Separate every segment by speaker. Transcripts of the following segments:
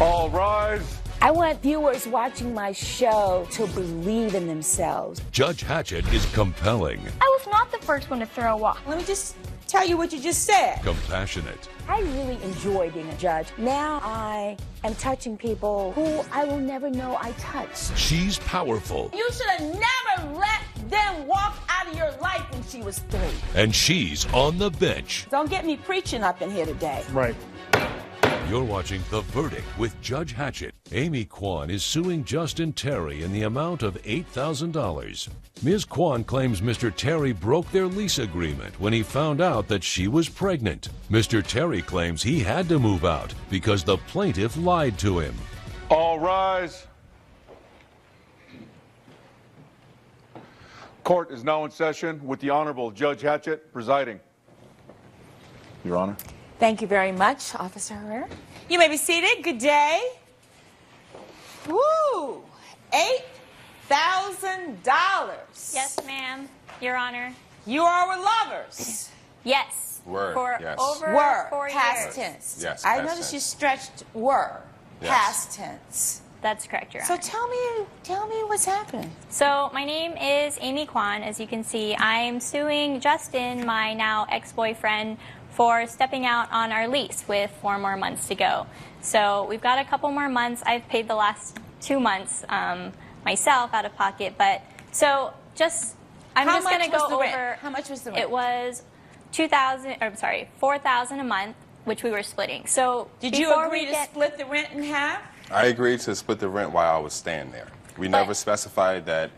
Speaker 1: All rise.
Speaker 2: I want viewers watching my show to believe in themselves.
Speaker 3: Judge Hatchett is compelling.
Speaker 4: I was not the first one to throw a walk.
Speaker 5: Let me just tell you what you just said.
Speaker 3: Compassionate.
Speaker 2: I really enjoy being a judge. Now I am touching people who I will never know I touched.
Speaker 3: She's powerful.
Speaker 5: You should have never let them walk out of your life when she was 3.
Speaker 3: And she's on the bench.
Speaker 5: Don't get me preaching up in here today.
Speaker 1: Right.
Speaker 3: You're watching The Verdict with Judge Hatchett. Amy Kwan is suing Justin Terry in the amount of $8,000. Ms. Kwan claims Mr. Terry broke their lease agreement when he found out that she was pregnant. Mr. Terry claims he had to move out because the plaintiff lied to him.
Speaker 1: All rise. Court is now in session with the Honorable Judge Hatchett presiding. Your Honor.
Speaker 5: Thank you very much, Officer Herrera. You may be seated. Good day. Woo! $8,000.
Speaker 4: Yes, ma'am. Your Honor.
Speaker 5: You are with lovers.
Speaker 4: Yes.
Speaker 6: Were,
Speaker 4: For
Speaker 6: yes.
Speaker 4: over
Speaker 5: Were.
Speaker 4: 4
Speaker 5: Past
Speaker 4: years.
Speaker 5: tense.
Speaker 6: Yes,
Speaker 5: I
Speaker 6: past
Speaker 5: noticed you
Speaker 6: tense.
Speaker 5: stretched were.
Speaker 6: Yes.
Speaker 5: Past tense.
Speaker 4: That's correct, Your
Speaker 5: So
Speaker 4: Honor.
Speaker 5: tell me what's happening.
Speaker 4: So my name is Amy Kwan. As you can see, I'm suing Justin, my now ex-boyfriend, for stepping out on our lease with 4 more months to go. So we've got a couple more months. I've paid the last 2 months myself out of pocket. But so I'm
Speaker 5: How
Speaker 4: just going to
Speaker 5: much was
Speaker 4: go
Speaker 5: the
Speaker 4: over.
Speaker 5: rent? How much was the rent?
Speaker 4: It was $4,000 a month, which we were splitting. So
Speaker 5: Did you
Speaker 4: before
Speaker 5: agree
Speaker 4: we
Speaker 5: to split the rent in half?
Speaker 6: I agreed to split the rent while I was staying there. We never specified that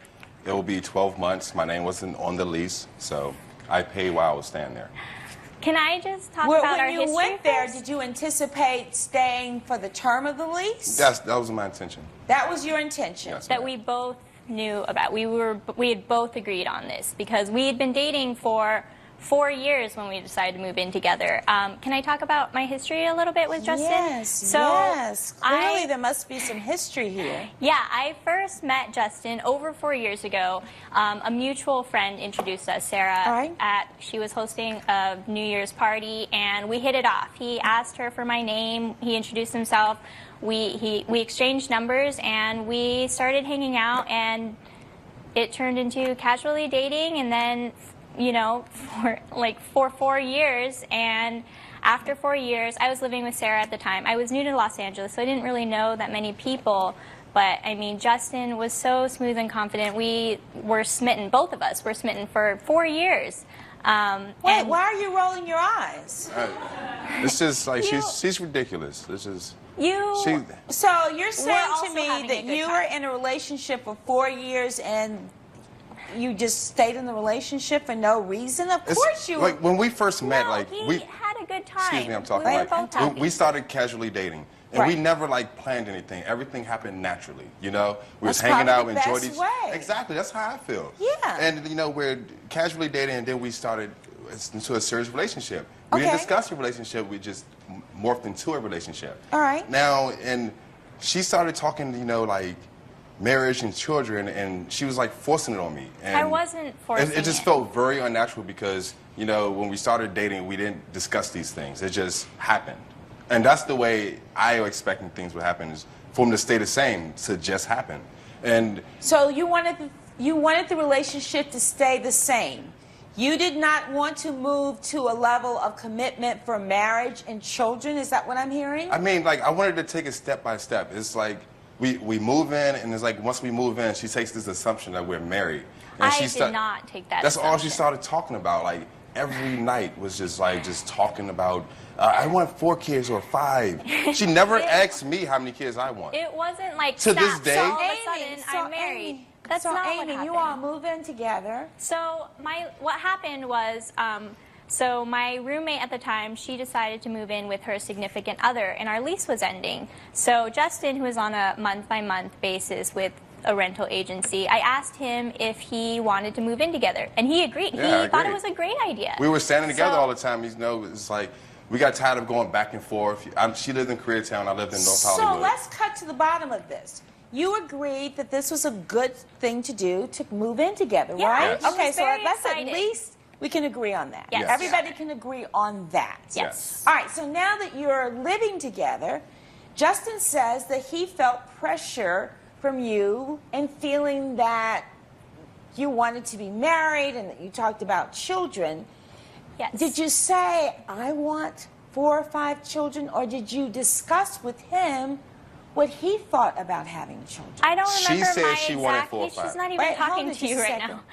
Speaker 6: it will be 12 months. My name wasn't on the lease, so I paid while I was staying there.
Speaker 4: Can I just talk about our
Speaker 5: When you
Speaker 4: history
Speaker 5: went there,
Speaker 4: first?
Speaker 5: did you anticipate staying for the term of the lease?
Speaker 6: That was my intention.
Speaker 5: That was your intention.
Speaker 6: Yes.
Speaker 4: That we both knew about. We had both agreed on this because we had been dating for 4 years when we decided to move in together. Can I talk about my history a little bit with Justin?
Speaker 5: Yes, yes. Clearly there must be some history here.
Speaker 4: Yeah, I first met Justin over 4 years ago. A mutual friend introduced us, Sarah.
Speaker 5: All right.
Speaker 4: She was hosting a New Year's party, and we hit it off. He asked her for my name. He introduced himself. We exchanged numbers, and we started hanging out, and it turned into casually dating, and then, you know, for 4 years. And after 4 years, I was living with Sarah at the time. I was new to Los Angeles, so I didn't really know that many people. But, I mean, Justin was so smooth and confident. We were smitten. Both of us were smitten for 4 years.
Speaker 5: Wait,
Speaker 4: and
Speaker 5: why are you rolling your eyes?
Speaker 6: It's just like
Speaker 4: You-
Speaker 6: she's ridiculous. This is
Speaker 4: you...
Speaker 6: she.
Speaker 5: So you're saying
Speaker 4: also
Speaker 5: to me
Speaker 4: having a
Speaker 5: that
Speaker 4: good
Speaker 5: you
Speaker 4: time.
Speaker 5: were in a relationship for 4 years and you just stayed in the relationship for no reason? Of
Speaker 6: It's
Speaker 5: course you
Speaker 6: like when we first met.
Speaker 4: No,
Speaker 6: like
Speaker 4: he
Speaker 6: we.
Speaker 4: had a good time.
Speaker 6: Excuse me, I'm talking
Speaker 4: We were
Speaker 6: like
Speaker 4: both happy.
Speaker 6: we started casually dating. And we
Speaker 5: Right.
Speaker 6: never like planned anything. Everything happened naturally. You know, we was
Speaker 5: That's
Speaker 6: hanging out,
Speaker 5: probably the
Speaker 6: enjoyed
Speaker 5: best
Speaker 6: each.
Speaker 5: way.
Speaker 6: Exactly, that's how I feel.
Speaker 5: Yeah.
Speaker 6: And you know, we're casually dating, and then we started into a serious relationship. We didn't
Speaker 5: Okay.
Speaker 6: discuss a relationship. We just morphed into a relationship.
Speaker 5: All right.
Speaker 6: Now, and she started talking, you know, like marriage and children, and she was like forcing it on me. And
Speaker 4: I wasn't forcing
Speaker 6: it just
Speaker 4: it.
Speaker 6: felt very unnatural because, you know, when we started dating, we didn't discuss these things. It just happened. And that's the way I was expecting things would happen, is for them to stay the same, to just happen. And
Speaker 5: So you wanted the relationship to stay the same. You did not want to move to a level of commitment for marriage and children. Is that what I'm hearing?
Speaker 6: I mean, like, I wanted to take it step by step. It's like we move in, and it's like once we move in, she takes this assumption that we're married. And
Speaker 4: I
Speaker 6: she
Speaker 4: did not take that
Speaker 6: That's all she
Speaker 4: assumption.
Speaker 6: started talking about. Like, every night was just like, just talking about, I want 4 kids or 5. She never asked me how many kids I want.
Speaker 4: It wasn't like
Speaker 6: To this
Speaker 4: snap,
Speaker 6: day-
Speaker 4: so all of a
Speaker 5: Amy,
Speaker 4: sudden
Speaker 5: so
Speaker 4: I'm married.
Speaker 5: Amy,
Speaker 4: That's
Speaker 5: so
Speaker 4: not what
Speaker 5: Amy,
Speaker 4: happened.
Speaker 5: you all move in together.
Speaker 4: So what happened was, so my roommate at the time, she decided to move in with her significant other, and our lease was ending. So Justin, who was on a month-by-month basis with a rental agency, I asked him if he wanted to move in together, and he agreed.
Speaker 6: Yeah, I
Speaker 4: He thought it
Speaker 6: agreed.
Speaker 4: was a great idea.
Speaker 6: We were standing together
Speaker 4: So-
Speaker 6: all the time. You know, it's like, we got tired of going back and forth. She lived in Koreatown. I lived in North
Speaker 5: So
Speaker 6: Hollywood.
Speaker 5: let's cut to the bottom of this. You agreed that this was a good thing to do to move in together,
Speaker 4: Yeah,
Speaker 5: right?
Speaker 6: Yes.
Speaker 5: Okay,
Speaker 4: was
Speaker 5: so
Speaker 4: very
Speaker 5: let's
Speaker 4: excited.
Speaker 5: at least we can agree on that.
Speaker 4: Yes.
Speaker 5: Everybody can agree on that.
Speaker 4: Yes.
Speaker 5: All right, so now that you're living together Justin says that he felt pressure from you and feeling that you wanted to be married and that you talked about children.
Speaker 4: Yes.
Speaker 5: Did you say, I want 4 or 5 children, or did you discuss with him what he thought about having children?
Speaker 4: I don't
Speaker 6: She
Speaker 4: remember
Speaker 6: said
Speaker 4: my
Speaker 6: she wanted
Speaker 4: exact.
Speaker 6: 4 or 5.
Speaker 4: She's not even
Speaker 5: Wait, hold
Speaker 4: talking
Speaker 5: on
Speaker 4: to
Speaker 5: just
Speaker 4: you
Speaker 5: a
Speaker 4: right
Speaker 5: second.
Speaker 4: now.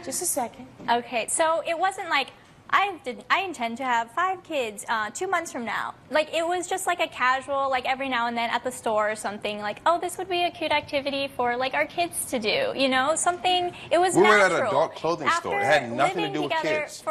Speaker 5: Just a second.
Speaker 4: Okay, so it wasn't like I intend to have 5 kids 2 months from now. Like, it was just like a casual, like every now and then at the store or something, like, oh, this would be a cute activity for like our kids to do, you know, something. It was
Speaker 6: We were
Speaker 4: natural.
Speaker 6: at a adult clothing store. It had nothing to
Speaker 4: living
Speaker 6: do with
Speaker 4: together
Speaker 6: kids.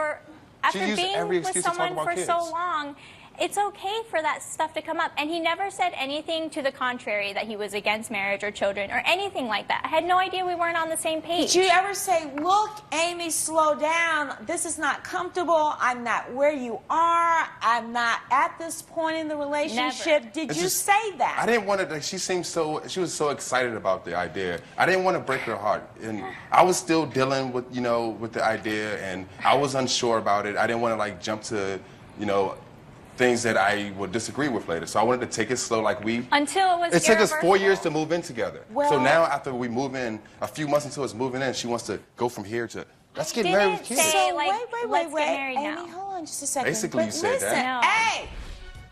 Speaker 4: After
Speaker 6: used
Speaker 4: being
Speaker 6: every
Speaker 4: with
Speaker 6: excuse to talk
Speaker 4: someone
Speaker 6: about
Speaker 4: for
Speaker 6: kids.
Speaker 4: so long, it's okay for that stuff to come up. And he never said anything to the contrary, that he was against marriage or children or anything like that. I had no idea we weren't on the same page.
Speaker 5: Did you ever say, look, Amy, slow down. This is not comfortable. I'm not where you are. I'm not at this point in the relationship.
Speaker 4: Never.
Speaker 5: Did
Speaker 6: It's
Speaker 5: you
Speaker 6: just-
Speaker 5: say that?
Speaker 6: I didn't want to. Like, she was so excited about the idea. I didn't want to break her heart, and I was still dealing with, with the idea, and I was unsure about it. I didn't want to like jump to, things that I would disagree with later. So I wanted to take it slow, like
Speaker 4: Until it was
Speaker 6: It took us 4
Speaker 4: irreversible.
Speaker 6: years to move in together.
Speaker 5: Well-
Speaker 6: So now after we move in, a few months into us moving in, she wants to go from here to let's get married with
Speaker 4: Didn't
Speaker 6: kids.
Speaker 4: say-
Speaker 5: So
Speaker 4: like,
Speaker 5: wait.
Speaker 4: let's get married
Speaker 5: Amy,
Speaker 4: now.
Speaker 5: hold on just a second.
Speaker 6: Basically, you
Speaker 5: But
Speaker 6: said that.
Speaker 5: listen,
Speaker 4: No.
Speaker 5: hey,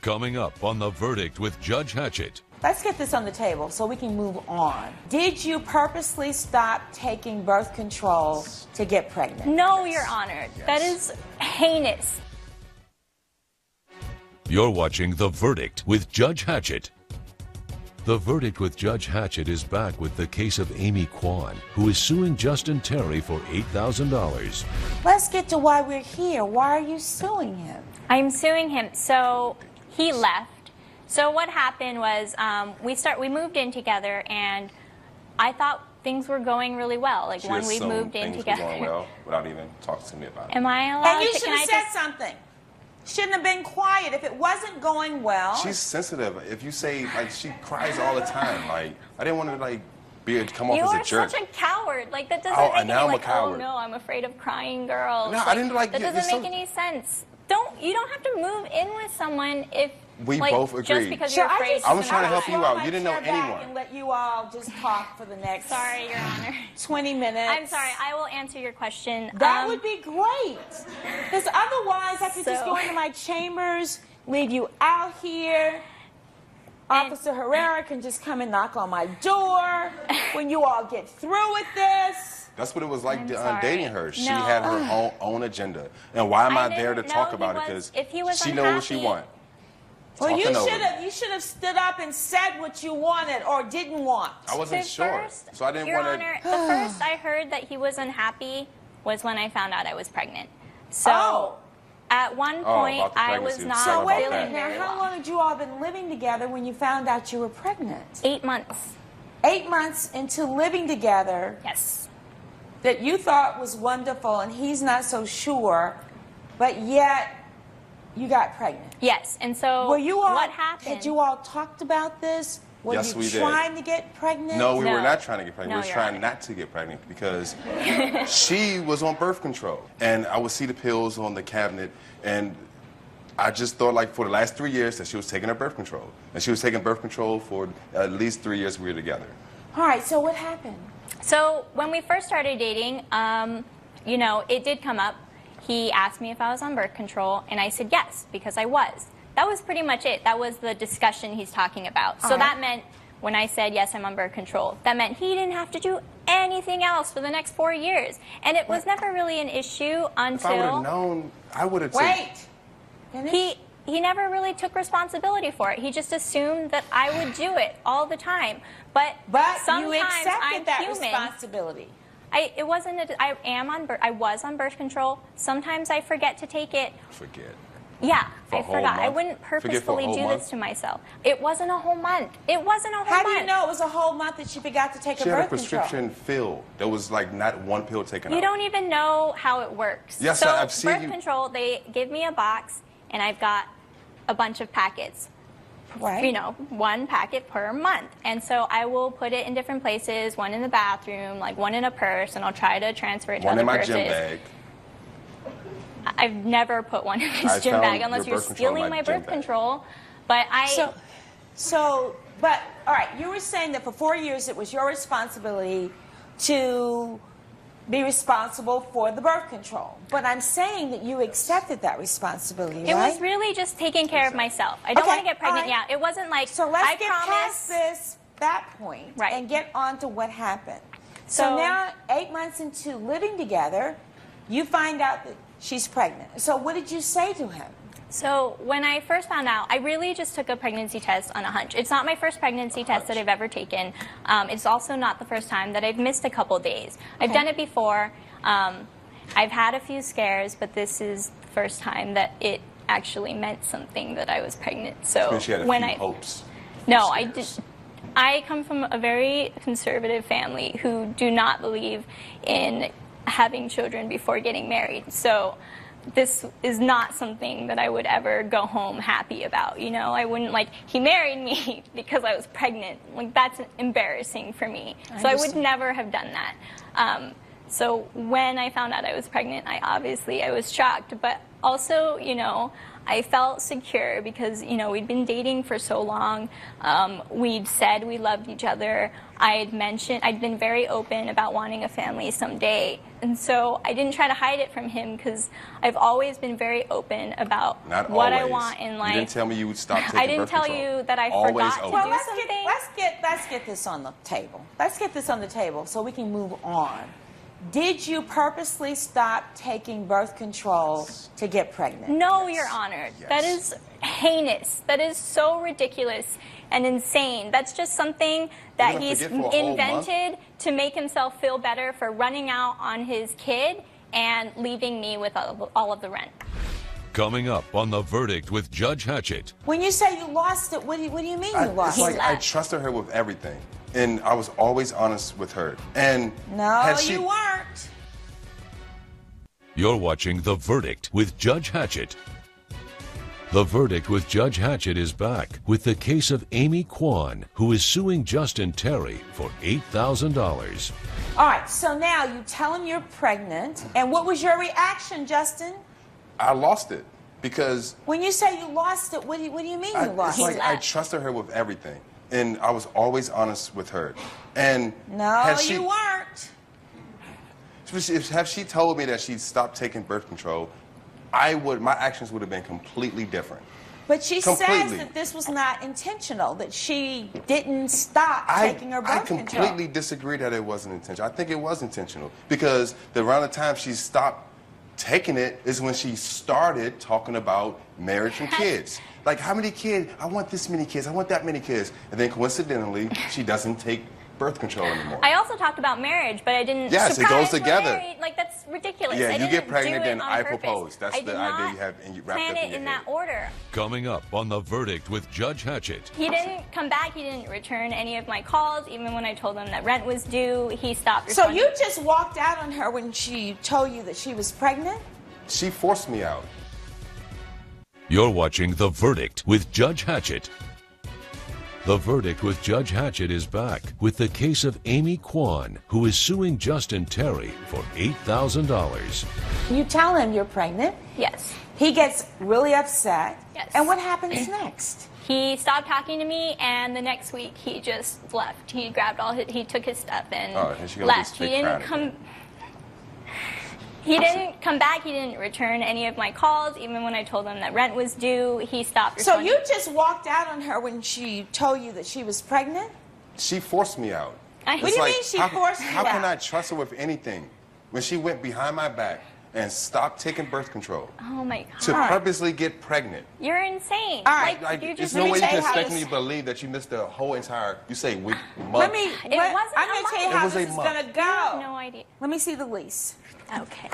Speaker 3: Coming up on The Verdict with Judge Hatchett.
Speaker 5: let's get this on the table so we can move on. Did you purposely stop taking birth control to get pregnant?
Speaker 4: No, Your Honor. That is heinous.
Speaker 3: You're watching The Verdict with Judge Hatchett. The Verdict with Judge Hatchett is back with the case of Amy Kwan, who is suing Justin Terry for $8,000.
Speaker 5: Let's get to why we're here. Why are you suing him?
Speaker 4: I'm suing him. So he left. So what happened was we moved in together, and I thought things were going really well. Like
Speaker 6: She
Speaker 4: when we
Speaker 6: assumed
Speaker 4: moved in
Speaker 6: things
Speaker 4: together.
Speaker 6: were going well without even talking to me about it.
Speaker 4: Am I allowed
Speaker 5: And you
Speaker 4: to?
Speaker 5: should
Speaker 4: Can I
Speaker 5: have said
Speaker 4: just?
Speaker 5: something. Shouldn't have been quiet. If it wasn't going well,
Speaker 6: She's sensitive. If you say like she cries all the time, like I didn't want to like come off
Speaker 4: You
Speaker 6: as
Speaker 4: are
Speaker 6: a jerk.
Speaker 4: such a coward. Like that doesn't
Speaker 6: Oh,
Speaker 4: make
Speaker 6: and
Speaker 4: any
Speaker 6: now I'm a
Speaker 4: like,
Speaker 6: coward.
Speaker 4: oh no, I'm afraid of crying girls.
Speaker 6: No, I didn't like-
Speaker 4: that.
Speaker 6: you're
Speaker 4: Doesn't
Speaker 6: so-
Speaker 4: make any sense. You don't have to move in with someone if
Speaker 6: We
Speaker 4: like,
Speaker 6: both
Speaker 4: just
Speaker 6: agreed.
Speaker 4: because
Speaker 5: Sure,
Speaker 4: you're afraid.
Speaker 6: I was trying to
Speaker 5: I'll
Speaker 6: help you
Speaker 5: roll
Speaker 6: out.
Speaker 5: my
Speaker 6: You didn't know
Speaker 5: chair back
Speaker 6: anyone.
Speaker 5: And let you all just talk for the next
Speaker 4: Sorry, Your Honor.
Speaker 5: 20 minutes.
Speaker 4: I'm sorry. I will answer your question.
Speaker 5: That would be great. Because otherwise, I could just
Speaker 4: So-
Speaker 5: go into my chambers, leave you out here.
Speaker 4: And-
Speaker 5: Officer Herrera can just come and knock on my door when you all get through with this.
Speaker 6: That's what it was like
Speaker 4: I'm sorry.
Speaker 6: dating her. She
Speaker 4: No.
Speaker 6: had her own agenda. And why am I,
Speaker 4: I
Speaker 6: there to
Speaker 4: didn't
Speaker 6: talk
Speaker 4: know
Speaker 6: about
Speaker 4: he
Speaker 6: it?
Speaker 4: was-
Speaker 6: Because
Speaker 4: if he was
Speaker 6: she knows what she
Speaker 4: unhappy-
Speaker 6: wants.
Speaker 5: Well, you
Speaker 6: Talking over
Speaker 5: should have stood up and said what you wanted or didn't want.
Speaker 6: I wasn't
Speaker 4: The
Speaker 6: sure,
Speaker 4: first-
Speaker 6: so I didn't
Speaker 4: Your
Speaker 6: want
Speaker 4: Honor,
Speaker 6: to.
Speaker 4: the first I heard that he was unhappy was when I found out I was pregnant. So
Speaker 5: Oh.
Speaker 4: at one
Speaker 6: Oh,
Speaker 4: point
Speaker 6: about the
Speaker 4: I was
Speaker 6: pregnancy.
Speaker 4: not
Speaker 6: Sorry
Speaker 5: So
Speaker 6: about
Speaker 5: wait a
Speaker 4: feeling
Speaker 5: minute. Now,
Speaker 4: very
Speaker 5: how
Speaker 4: well.
Speaker 5: long had you all been living together when you found out you were pregnant?
Speaker 4: 8 months.
Speaker 5: 8 months into living together
Speaker 4: Yes.
Speaker 5: that you thought was wonderful and he's not so sure, but yet you got pregnant.
Speaker 4: Yes. And so
Speaker 5: Were you all,
Speaker 4: what happened?
Speaker 5: had you all talked about this? Were
Speaker 6: Yes,
Speaker 5: you
Speaker 6: we did.
Speaker 5: trying to get pregnant?
Speaker 6: No, we were
Speaker 4: No.
Speaker 6: not trying to get pregnant.
Speaker 4: No,
Speaker 6: we were
Speaker 4: Your
Speaker 6: trying
Speaker 4: Honor.
Speaker 6: not to get pregnant because she was on birth control. And I would see the pills on the cabinet, and I just thought, like, for the last 3 years that she was taking her birth control. And she was taking birth control for at least 3 years we were together.
Speaker 5: All right, so what happened?
Speaker 4: So when we first started dating, it did come up. He asked me if I was on birth control, and I said yes, because I was. That was pretty much it. That was the discussion he's talking about. So
Speaker 5: All right.
Speaker 4: that meant when I said yes, I'm on birth control, that meant he didn't have to do anything else for the next 4 years. And it was never really an issue
Speaker 6: If I would have
Speaker 4: until
Speaker 6: known, I would have taken.
Speaker 5: Wait. Finish?
Speaker 4: he never really took responsibility for it. He just assumed that I would do it all the time. But sometimes
Speaker 5: you accepted
Speaker 4: I'm
Speaker 5: that
Speaker 4: human.
Speaker 5: responsibility.
Speaker 4: I was on birth control. Sometimes I forget to take it.
Speaker 6: Forget.
Speaker 4: Yeah,
Speaker 6: For a
Speaker 4: I
Speaker 6: whole
Speaker 4: forgot. I
Speaker 6: month?
Speaker 4: wouldn't
Speaker 6: Forget for a
Speaker 4: purposefully
Speaker 6: whole
Speaker 4: do
Speaker 6: month?
Speaker 4: this to myself. It wasn't a whole month. It wasn't a whole
Speaker 5: How
Speaker 4: month.
Speaker 5: do you know it was a whole month that she forgot to take
Speaker 6: She
Speaker 5: her
Speaker 6: had a
Speaker 5: birth control?
Speaker 6: prescription filled. There was like not one pill taken
Speaker 4: You
Speaker 6: out.
Speaker 4: don't even know how it works.
Speaker 6: Yes,
Speaker 4: so
Speaker 6: I've seen
Speaker 4: birth
Speaker 6: you-
Speaker 4: control, they give me a box, and I've got a bunch of packets.
Speaker 5: Right.
Speaker 4: One packet per month. And so I will put it in different places, one in the bathroom, like one in a purse, and I'll try to transfer it to
Speaker 6: One
Speaker 4: other
Speaker 6: in my
Speaker 4: purses.
Speaker 6: gym bag.
Speaker 4: I've never put one in
Speaker 6: I
Speaker 4: his gym
Speaker 6: found
Speaker 4: bag unless
Speaker 6: your
Speaker 4: you're
Speaker 6: birth control in
Speaker 4: stealing
Speaker 6: my
Speaker 4: my
Speaker 6: gym
Speaker 4: birth
Speaker 6: bag.
Speaker 4: control. But
Speaker 5: So, but, all right, you were saying that for 4 years it was your responsibility to be responsible for the birth control. But I'm saying that you accepted that responsibility,
Speaker 4: It
Speaker 5: right?
Speaker 4: was really just taking care of myself. I don't
Speaker 5: Okay,
Speaker 4: want to get pregnant.
Speaker 5: all right.
Speaker 4: Yeah, it wasn't like
Speaker 5: So let's
Speaker 4: I
Speaker 5: get
Speaker 4: promised.
Speaker 5: past that point
Speaker 4: Right.
Speaker 5: and get on to what happened. So
Speaker 4: So-
Speaker 5: now, 8 months into living together, you find out that she's pregnant. So what did you say to him?
Speaker 4: So when I first found out, I really just took a pregnancy test on a hunch. It's not my first pregnancy test that I've ever taken. It's also not the first time that I've missed a couple days. I've done it before. I've had a few scares, but this is the first time that it actually meant something that I was pregnant. So
Speaker 6: And she had a
Speaker 4: when
Speaker 6: few
Speaker 4: I
Speaker 6: hopes.
Speaker 4: no, I did. I come from a very conservative family who do not believe in having children before getting married. So this is not something that I would ever go home happy about. You know, I wouldn't like, he married me because I was pregnant. Like, that's embarrassing for me. So I would never have done that. So when I found out I was pregnant, I was shocked, but also, you know, I felt secure because, you know, we'd been dating for so long. We'd said we loved each other. I'd been very open about wanting a family someday. And so I didn't try to hide it from him because I've always been very open about
Speaker 6: Not
Speaker 4: what
Speaker 6: always.
Speaker 4: I want in life.
Speaker 6: You didn't tell me you would stop taking
Speaker 4: I didn't
Speaker 6: birth
Speaker 4: tell
Speaker 6: control.
Speaker 4: you that I
Speaker 6: Always
Speaker 4: forgot to
Speaker 6: open.
Speaker 5: Well,
Speaker 4: do something.
Speaker 5: let's get this on the table. Let's get this on the table so we can move on. Did you purposely stop taking birth control to get pregnant?
Speaker 4: No, Your Honor.
Speaker 6: Yes.
Speaker 4: That is heinous. That is so ridiculous and insane. That's just something that
Speaker 6: You're gonna
Speaker 4: he's
Speaker 6: forget for a whole month?
Speaker 4: invented to make himself feel better for running out on his kid and leaving me with all of the rent.
Speaker 3: Coming up on The Verdict with Judge Hatchett.
Speaker 5: When you say you lost it, what do you mean you lost
Speaker 6: It's like
Speaker 5: it?
Speaker 6: I trusted her with everything, and I was always honest with her. And
Speaker 5: No,
Speaker 6: had she,
Speaker 5: you weren't.
Speaker 3: You're watching The Verdict with Judge Hatchett. The Verdict with Judge Hatchett is back with the case of Amy Kwan, who is suing Justin Terry for $8,000.
Speaker 5: All right, so now you tell him you're pregnant, and what was your reaction, Justin?
Speaker 6: I lost it because
Speaker 5: When you say you lost it, what do you mean you lost
Speaker 6: it's like
Speaker 5: it?
Speaker 6: I trusted her with everything, and I was always honest with her. And
Speaker 5: No,
Speaker 6: had she,
Speaker 5: you weren't.
Speaker 6: Have she told me that she stopped taking birth control, my actions would have been completely different.
Speaker 5: But she says
Speaker 6: Completely.
Speaker 5: that this was not intentional, that she didn't stop taking her
Speaker 6: I
Speaker 5: birth
Speaker 6: completely
Speaker 5: control.
Speaker 6: disagree that it wasn't intentional. I think it was intentional because around the time she stopped taking it is when she started talking about marriage and kids. Like, how many kids? I want this many kids. I want that many kids. And then coincidentally, she doesn't take birth control anymore.
Speaker 4: I also talked about marriage, but I didn't.
Speaker 6: Yes, it
Speaker 4: surprise,
Speaker 6: goes
Speaker 4: we're
Speaker 6: together.
Speaker 4: married. Like, that's ridiculous.
Speaker 6: Yeah,
Speaker 4: I
Speaker 6: you
Speaker 4: didn't
Speaker 6: get pregnant,
Speaker 4: do it
Speaker 6: then
Speaker 4: on
Speaker 6: I
Speaker 4: purpose.
Speaker 6: propose. That's
Speaker 4: I
Speaker 6: the
Speaker 4: did
Speaker 6: idea
Speaker 4: not
Speaker 6: you have and you wrapped
Speaker 4: plan
Speaker 6: up in
Speaker 4: it
Speaker 6: your
Speaker 4: in
Speaker 6: head.
Speaker 4: that order.
Speaker 3: Coming up on The Verdict with Judge Hatchett.
Speaker 4: He didn't come back. He didn't return any of my calls, even when I told him that rent was due. He stopped
Speaker 5: So
Speaker 4: responding.
Speaker 5: you just walked out on her when she told you that she was pregnant?
Speaker 6: She forced me out.
Speaker 3: You're watching The Verdict with Judge Hatchett. The Verdict with Judge Hatchett is back with the case of Amy Kwan, who is suing Justin Terry for $8,000.
Speaker 5: You tell him you're pregnant.
Speaker 4: Yes.
Speaker 5: He gets really upset.
Speaker 4: Yes.
Speaker 5: And what happens next?
Speaker 4: He stopped talking to me, and the next week he just left. He grabbed he took his stuff and
Speaker 6: Oh, and she goes to
Speaker 4: left. He
Speaker 6: fake
Speaker 4: didn't
Speaker 6: crying
Speaker 4: come.
Speaker 6: again.
Speaker 4: He didn't come back. He didn't return any of my calls, even when I told him that rent was due. He stopped
Speaker 5: So
Speaker 4: responding.
Speaker 5: you just walked out on her when she told you that she was pregnant?
Speaker 6: She forced me out.
Speaker 4: What
Speaker 5: do you mean she forced you
Speaker 6: How can
Speaker 5: out?
Speaker 6: I trust her with anything when she went behind my back and stopped taking birth control
Speaker 4: Oh my
Speaker 6: to
Speaker 4: God.
Speaker 6: purposely get pregnant?
Speaker 4: You're insane.
Speaker 5: All right.
Speaker 6: Like,
Speaker 4: you
Speaker 6: there's
Speaker 4: just
Speaker 6: no way you
Speaker 5: tell
Speaker 6: can
Speaker 5: you how
Speaker 6: expect
Speaker 5: this-
Speaker 6: me to believe that you missed the whole entire, you say, week, month.
Speaker 5: Let me.
Speaker 4: It wasn't
Speaker 5: I'm
Speaker 4: a
Speaker 5: going to tell you
Speaker 4: month.
Speaker 5: how
Speaker 6: It was
Speaker 5: this
Speaker 6: a
Speaker 5: is
Speaker 6: month.
Speaker 5: going to go.
Speaker 4: I have no idea.
Speaker 5: Let me see the lease.
Speaker 4: Okay.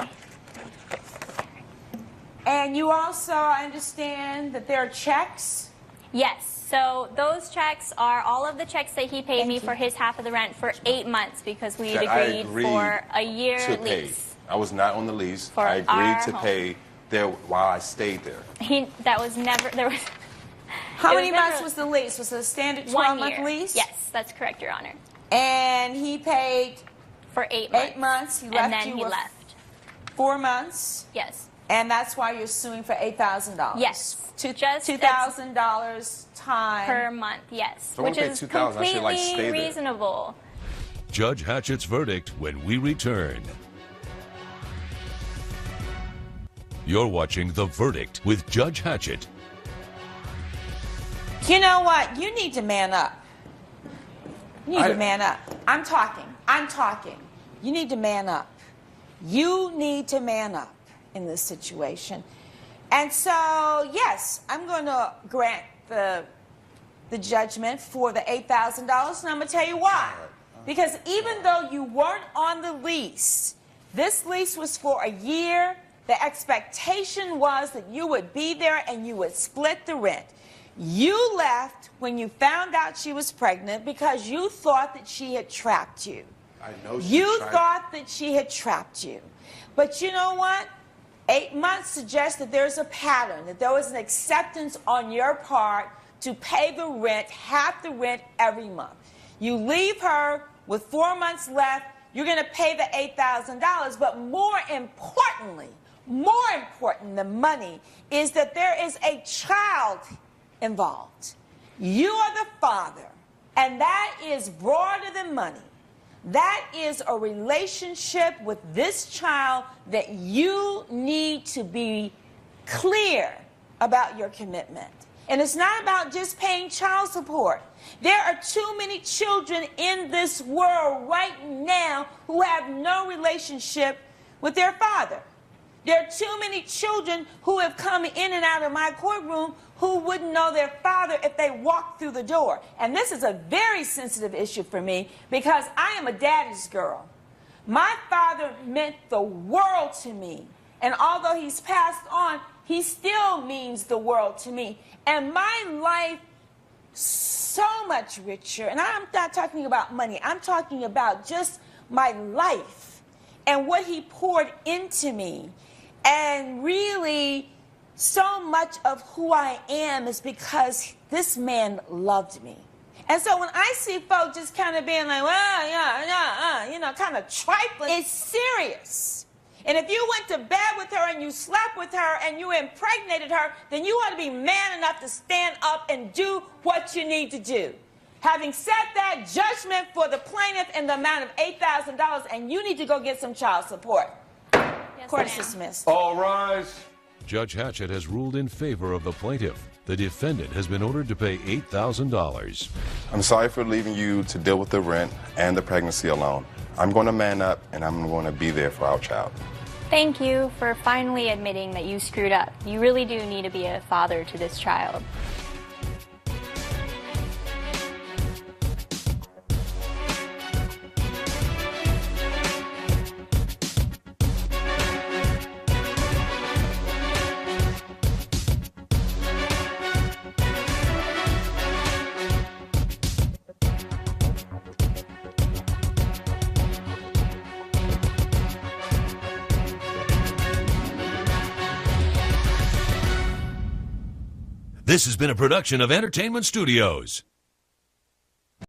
Speaker 5: And you also understand that there are checks.
Speaker 4: Yes. So those checks are all of the checks that he paid me for his half of the rent for 8 months because we had
Speaker 6: that I
Speaker 4: agreed for a year
Speaker 6: to pay.
Speaker 4: lease.
Speaker 6: I was not on the lease.
Speaker 4: For
Speaker 6: I agreed
Speaker 4: our
Speaker 6: to
Speaker 4: home.
Speaker 6: pay there while I stayed there.
Speaker 4: That was never there was
Speaker 5: How
Speaker 4: It
Speaker 5: many
Speaker 4: was never-
Speaker 5: months was the lease? Was it a standard
Speaker 4: 1
Speaker 5: 12-month
Speaker 4: year.
Speaker 5: lease?
Speaker 4: Yes, that's correct, Your Honor.
Speaker 5: And he paid
Speaker 4: For 8 months.
Speaker 5: 8 months. He
Speaker 4: and
Speaker 5: left
Speaker 4: then
Speaker 5: you
Speaker 4: he
Speaker 5: with
Speaker 4: left.
Speaker 5: 4 months.
Speaker 4: Yes.
Speaker 5: And that's why you're suing for $8,000.
Speaker 4: Yes. Just
Speaker 5: $2,000 time
Speaker 4: per month, yes.
Speaker 6: Someone
Speaker 4: Which
Speaker 6: paid
Speaker 4: is
Speaker 6: $2,000, I should, like, stay
Speaker 4: completely
Speaker 6: there.
Speaker 4: reasonable.
Speaker 3: Judge Hatchett's verdict when we return. You're watching The Verdict with Judge Hatchett.
Speaker 5: You know what? You need to man up. You need to man up. I'm talking. You need to man up. You need to man up in this situation. And so, yes, I'm going to grant the judgment for the $8,000, and I'm going to tell you why. Because even though you weren't on the lease, this lease was for a year. The expectation was that you would be there and you would split the rent. You left when you found out she was pregnant because you thought that she had trapped you.
Speaker 6: I know
Speaker 5: You thought that she had trapped you. But you know what? 8 months suggests that there's a pattern, that there was an acceptance on your part to pay the rent, half the rent every month. You leave her with 4 months left, you're going to pay the $8,000, but more important than money is that there is a child involved. You are the father, and that is broader than money. That is a relationship with this child that you need to be clear about your commitment. And it's not about just paying child support. There are too many children in this world right now who have no relationship with their father. There are too many children who have come in and out of my courtroom who wouldn't know their father if they walked through the door. And this is a very sensitive issue for me because I am a daddy's girl. My father meant the world to me. And although he's passed on, he still means the world to me. And my life so much richer. And I'm not talking about money. I'm talking about just my life and what he poured into me. And really, so much of who I am is because this man loved me. And so when I see folks just kind of being like, well, yeah, kind of trifling, it's serious. And if you went to bed with her and you slept with her and you impregnated her, then you ought to be man enough to stand up and do what you need to do. Having said that, judgment for the plaintiff in the amount of $8,000, and you need to go get some child support.
Speaker 4: Yes,
Speaker 5: Court is
Speaker 4: ma'am.
Speaker 5: dismissed.
Speaker 1: All rise.
Speaker 3: Judge Hatchett has ruled in favor of the plaintiff. The defendant has been ordered to pay $8,000.
Speaker 6: I'm sorry for leaving you to deal with the rent and the pregnancy alone. I'm going to man up, and I'm going to be there for our child.
Speaker 4: Thank you for finally admitting that you screwed up. You really do need to be a father to this child.
Speaker 3: This has been a production of Entertainment Studios.